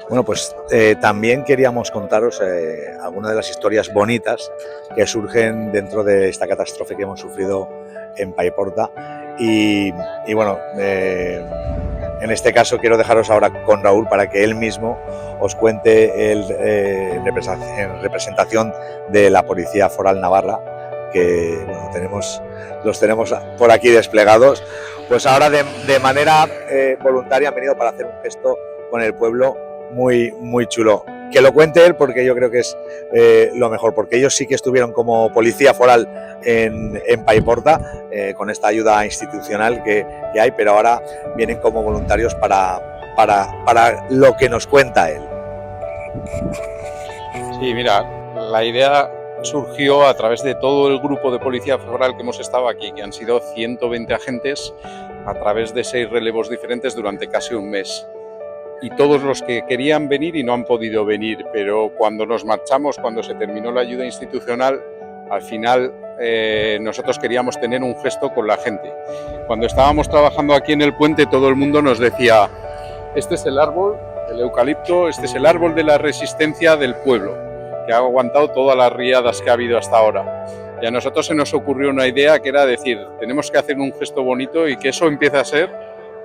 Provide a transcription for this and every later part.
Bueno, pues también queríamos contaros algunas de las historias bonitas que surgen dentro de esta catástrofe que hemos sufrido en Paiporta. Y bueno, en este caso quiero dejaros ahora con Raúl para que él mismo os cuente en representación de la Policía Foral Navarra, que bueno, los tenemos por aquí desplegados. Pues ahora de manera voluntaria han venido para hacer un gesto con el pueblo muy chulo. Que lo cuente él porque yo creo que es lo mejor, porque ellos sí que estuvieron como policía foral en Paiporta con esta ayuda institucional que hay, pero ahora vienen como voluntarios para lo que nos cuenta él. Sí, mira, la idea surgió a través de todo el grupo de policía foral que hemos estado aquí, que han sido 120 agentes a través de 6 relevos diferentes durante casi un mes. Y todos los que querían venir y no han podido venir, pero cuando nos marchamos, cuando se terminó la ayuda institucional, al final nosotros queríamos tener un gesto con la gente. Cuando estábamos trabajando aquí en el puente, todo el mundo nos decía: este es el árbol, el eucalipto, este es el árbol de la resistencia del pueblo, que ha aguantado todas las riadas que ha habido hasta ahora. Y a nosotros se nos ocurrió una idea que era decir, tenemos que hacer un gesto bonito y que eso empiece a ser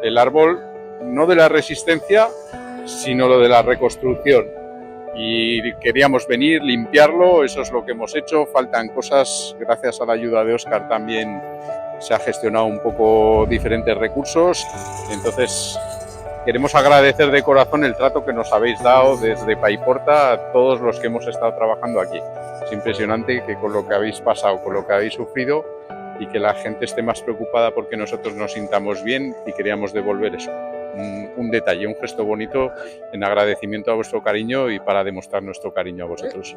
el árbol no de la resistencia, sino lo de la reconstrucción. Y queríamos venir, limpiarlo, eso es lo que hemos hecho. Faltan cosas, gracias a la ayuda de Óscar también se ha gestionado un poco diferentes recursos. Entonces queremos agradecer de corazón el trato que nos habéis dado desde Paiporta a todos los que hemos estado trabajando aquí. Es impresionante que con lo que habéis pasado, con lo que habéis sufrido, y que la gente esté más preocupada porque nosotros nos sintamos bien, y queríamos devolver eso. Un detalle, un gesto bonito en agradecimiento a vuestro cariño y para demostrar nuestro cariño a vosotros.